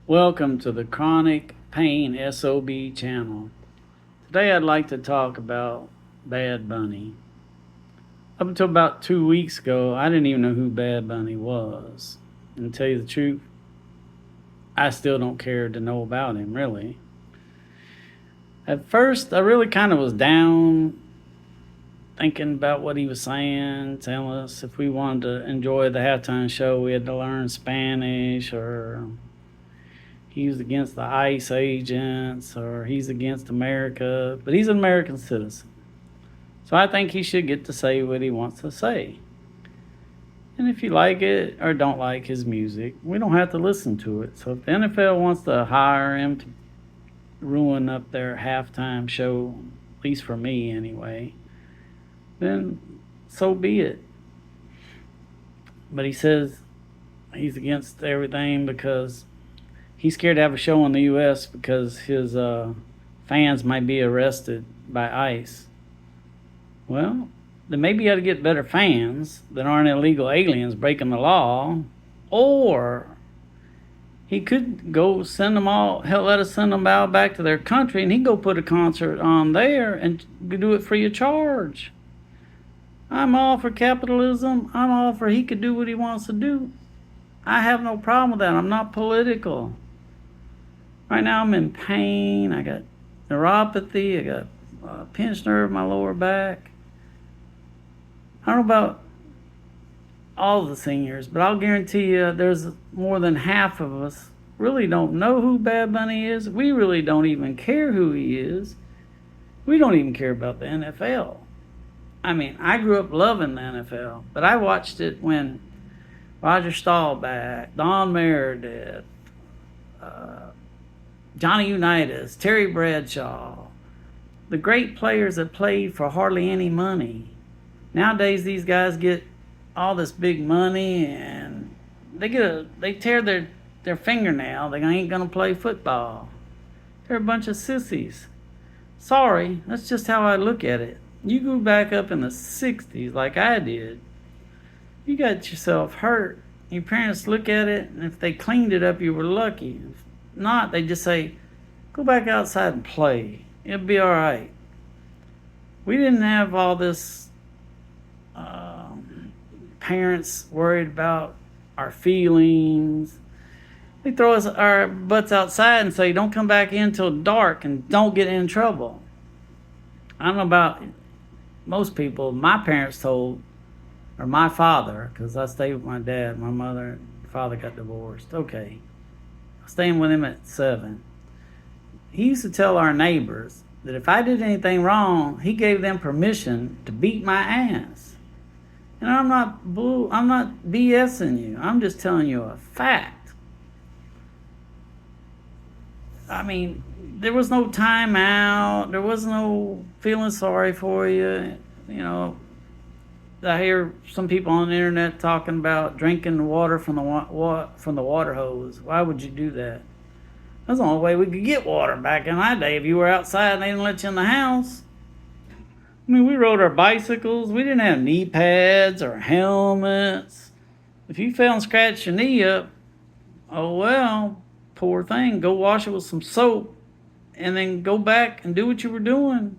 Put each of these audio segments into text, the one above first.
Welcome to the Chronic Pain SOB channel. Today I'd like to talk about Bad Bunny. Up until about 2 weeks ago, I didn't even know who Bad Bunny was. And to tell you the truth, I still don't care to know about him, really. At first, I really kind of was down, thinking about what he was saying, telling us if we wanted to enjoy the halftime show, we had to learn Spanish, or he's against the ICE agents, or he's against America, but he's an American citizen. So I think he should get to say what he wants to say. And if you like it or don't like his music, we don't have to listen to it. So if the NFL wants to hire him to ruin up their halftime show, at least for me anyway, then so be it. But he says he's against everything because he's scared to have a show in the U.S. because his fans might be arrested by ICE. Well, then maybe you got to get better fans that aren't illegal aliens breaking the law, or he could go send them all, hell, let us send them all back to their country, and he go put a concert on there and do it free of charge. I'm all for capitalism. I'm all for he could do what he wants to do. I have no problem with that. I'm not political. Right now I'm in pain. I got neuropathy. I got a pinched nerve in my lower back. I don't know about all the seniors, but I'll guarantee you there's more than half of us really don't know who Bad Bunny is. We really don't even care who he is. We don't even care about the NFL. I mean, I grew up loving the NFL, but I watched it when Roger Staubach, Don Meredith, Johnny Unitas, Terry Bradshaw, the great players that played for hardly any money. Nowadays, these guys get all this big money and they tear their fingernail. They ain't gonna play football. They're a bunch of sissies. Sorry, that's just how I look at it. You go back up in the 60s like I did, you got yourself hurt. Your parents look at it, and if they cleaned it up, you were lucky. If not, they just say, go back outside and play. It'll be all right. We didn't have all this parents worried about our feelings. They throw us our butts outside and say, don't come back in till dark and don't get in trouble. I don't know about most people. My parents told, or my father, because I stayed with my dad, my mother and father got divorced. Okay. I was staying with him at 7. He used to tell our neighbors that if I did anything wrong, he gave them permission to beat my ass. And I'm not BSing you. I'm just telling you a fact. I mean, there was no timeout. There was no feeling sorry for you. You know, I hear some people on the internet talking about drinking water from the water hose. Why would you do that? That's the only way we could get water back in my day. If you were outside and they didn't let you in the house. I mean, we rode our bicycles. We didn't have knee pads or helmets. If you fell and scratched your knee up, oh well, poor thing. Go wash it with some soap and then go back and do what you were doing.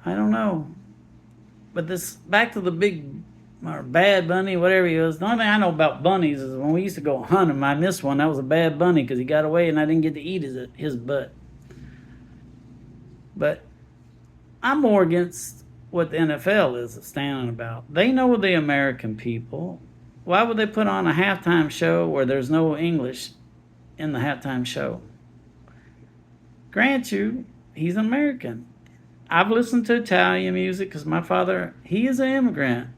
I don't know. But this, back to the big, or Bad Bunny, whatever he was. The only thing I know about bunnies is when we used to go hunt him, I missed one. That was a bad bunny because he got away and I didn't get to eat his butt. But I'm more against what the NFL is standing about. They know the American people. Why would they put on a halftime show where there's no English in the halftime show? Grant you, he's an American. I've listened to Italian music because my father, he is an immigrant.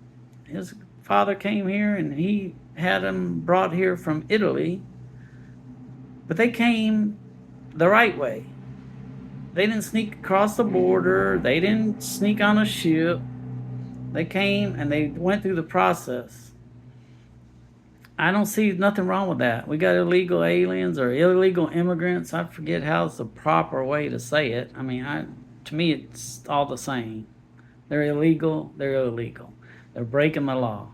His father came here and he had him brought here from Italy. But they came the right way. They didn't sneak across the border. They didn't sneak on a ship. They came and they went through the process. I don't see nothing wrong with that. We got illegal aliens or illegal immigrants. I forget how's the proper way to say it. I mean, to me, it's all the same. They're illegal. They're illegal. They're breaking the law.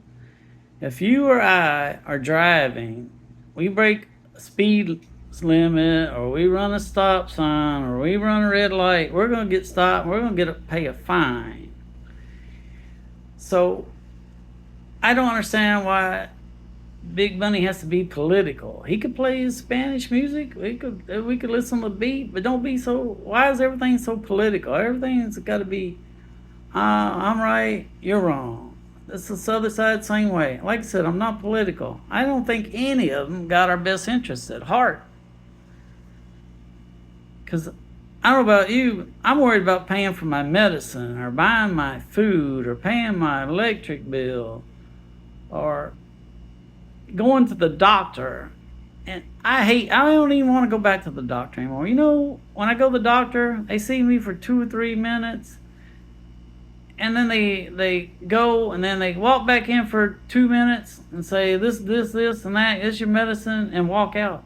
If you or I are driving, we break speed limit, or we run a stop sign, or we run a red light, we're going to get stopped. We're going to pay a fine. So I don't understand why Big Bunny has to be political. He could play his Spanish music. We could listen to the beat, but don't be so. Why is everything so political? Everything's got to be, I'm right, you're wrong. It's the other side same way. Like I said, I'm not political. I don't think any of them got our best interests at heart. Because I don't know about you, I'm worried about paying for my medicine, or buying my food, or paying my electric bill, or going to the doctor. And I don't even want to go back to the doctor anymore. You know, when I go to the doctor, they see me for 2 or 3 minutes, and then they go, and then they walk back in for 2 minutes and say this and that, it's your medicine, and walk out.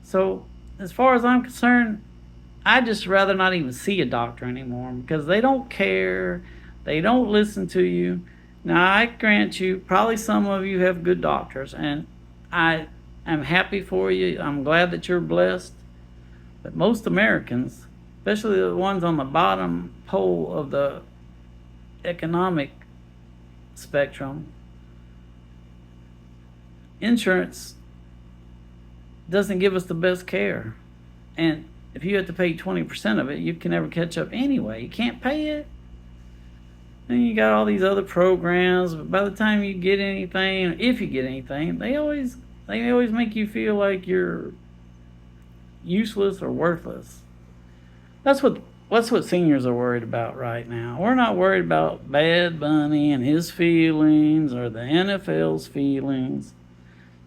So as far as I'm concerned, I just rather not even see a doctor anymore, because they don't care, they don't listen to you. Now, I grant you, probably some of you have good doctors, and I am happy for you. I'm glad that you're blessed. But most Americans, especially the ones on the bottom pole of the economic spectrum, insurance doesn't give us the best care. And if you have to pay 20% of it, you can never catch up anyway. You can't pay it. Then you got all these other programs, but by the time you get anything, if you get anything, they always make you feel like you're useless or worthless. That's what seniors are worried about right now. We're not worried about Bad Bunny and his feelings, or the NFL's feelings.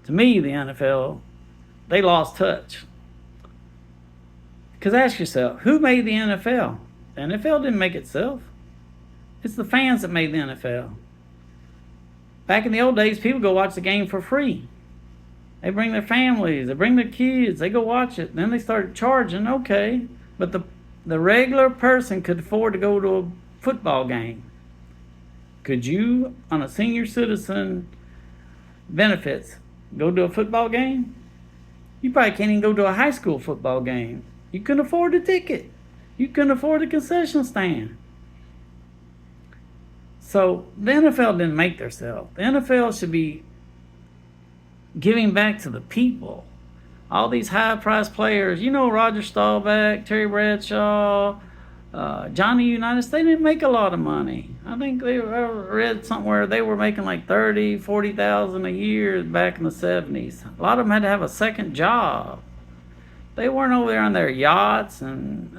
To me, the NFL, they lost touch. Because ask yourself, who made the NFL? The NFL didn't make itself. It's the fans that made the NFL. Back in the old days, people go watch the game for free. They bring their families, they bring their kids, they go watch it. Then they started charging, okay. But the regular person could afford to go to a football game. Could you, on a senior citizen benefits, go to a football game? You probably can't even go to a high school football game. You couldn't afford a ticket. You couldn't afford a concession stand. So the NFL didn't make themselves. The NFL should be giving back to the people. All these high-priced players, you know, Roger Staubach, Terry Bradshaw, Johnny Unitas, they didn't make a lot of money. I think I read somewhere they were making like $30,000, $40,000 a year back in the 70s. A lot of them had to have a second job. They weren't over there on their yachts and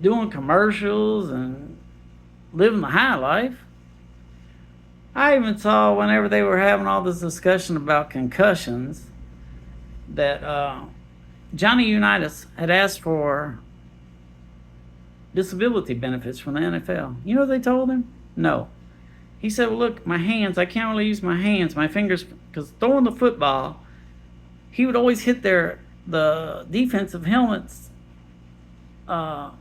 doing commercials and living the high life. I even saw whenever they were having all this discussion about concussions that Johnny Unitas had asked for disability benefits from the NFL. You know what they told him? No. He said, well, look, my hands, I can't really use my hands, my fingers, because throwing the football, he would always hit the defensive helmets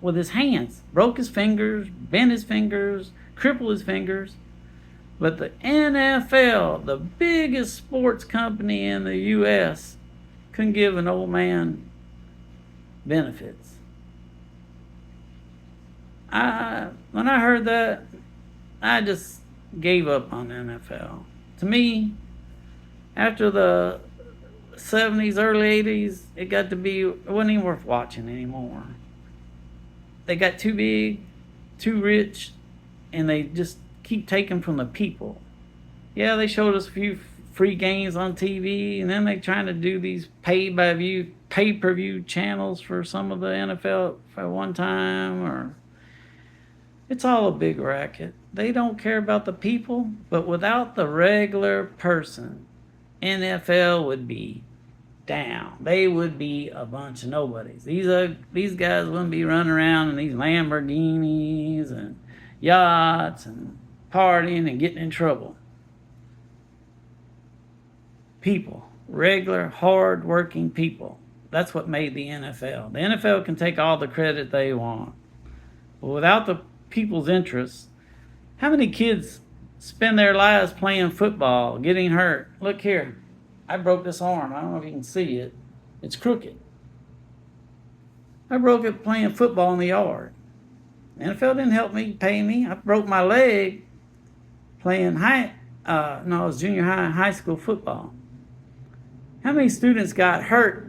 with his hands. Broke his fingers, bent his fingers, crippled his fingers. But the NFL, the biggest sports company in the U.S., couldn't give an old man benefits. When I heard that, I just gave up on the NFL. To me, after the 70s, early 80s, it got to be, it wasn't even worth watching anymore. They got too big, too rich, and they just keep taking from the people. Yeah, they showed us a few free games on TV, and then they trying to do these pay-per-view channels for some of the NFL for one time, or it's all a big racket. They don't care about the people, but without the regular person, NFL would be down. They would be a bunch of nobodies. These guys wouldn't be running around in these Lamborghinis and yachts and partying and getting in trouble. People, regular, hard-working people. That's what made the NFL. The NFL can take all the credit they want. But without the people's interests, how many kids spend their lives playing football, getting hurt? Look here. I broke this arm. I don't know if you can see it. It's crooked. I broke it playing football in the yard. The NFL didn't help me, pay me. I broke my leg playing it was junior high and high school football. How many students got hurt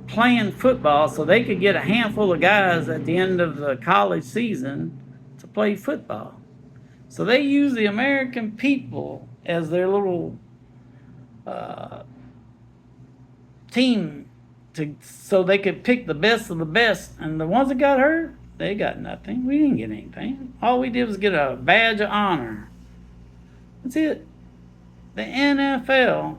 playing football so they could get a handful of guys at the end of the college season to play football? So they use the American people as their little team so they could pick the best of the best. And the ones that got hurt, they got nothing. We didn't get anything. All we did was get a badge of honor. That's it. The NFL,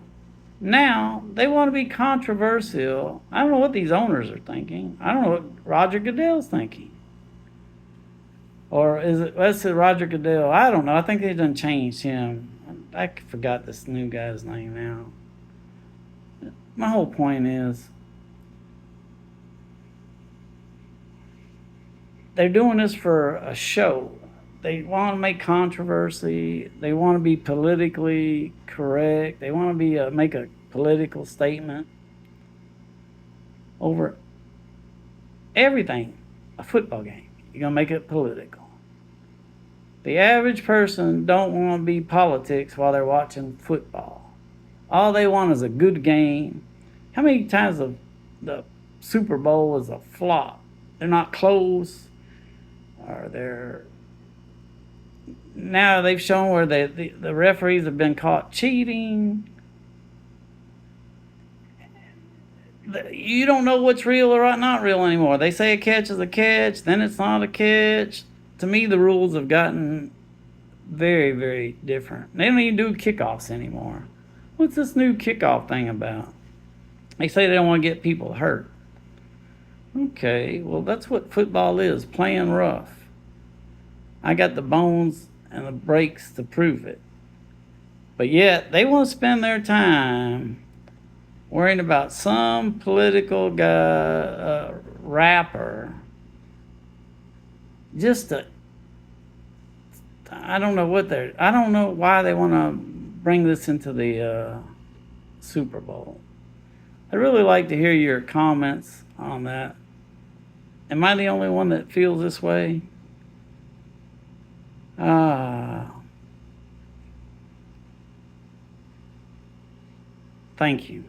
now, they want to be controversial. I don't know what these owners are thinking. I don't know what Roger Goodell's thinking. Or is it, let's say Roger Goodell. I don't know. I think they done changed him. I forgot this new guy's name now. My whole point is, they're doing this for a show. They want to make controversy. They want to be politically correct. They want to make a political statement over everything. A football game, you're gonna make it political. The average person don't want to be politics while they're watching football. All they want is a good game. How many times the Super Bowl was a flop? They're not close, or now they've shown where the referees have been caught cheating. You don't know what's real or not real anymore. They say a catch is a catch, then it's not a catch. To me, the rules have gotten very, very different. They don't even do kickoffs anymore. What's this new kickoff thing about? They say they don't want to get people hurt. Okay, well, that's what football is, playing rough. I got the bones and the breaks to prove it. But yet, they want to spend their time worrying about some political guy, rapper, just to, I don't know why they want to bring this into the Super Bowl. I'd really like to hear your comments on that. Am I the only one that feels this way? Thank you.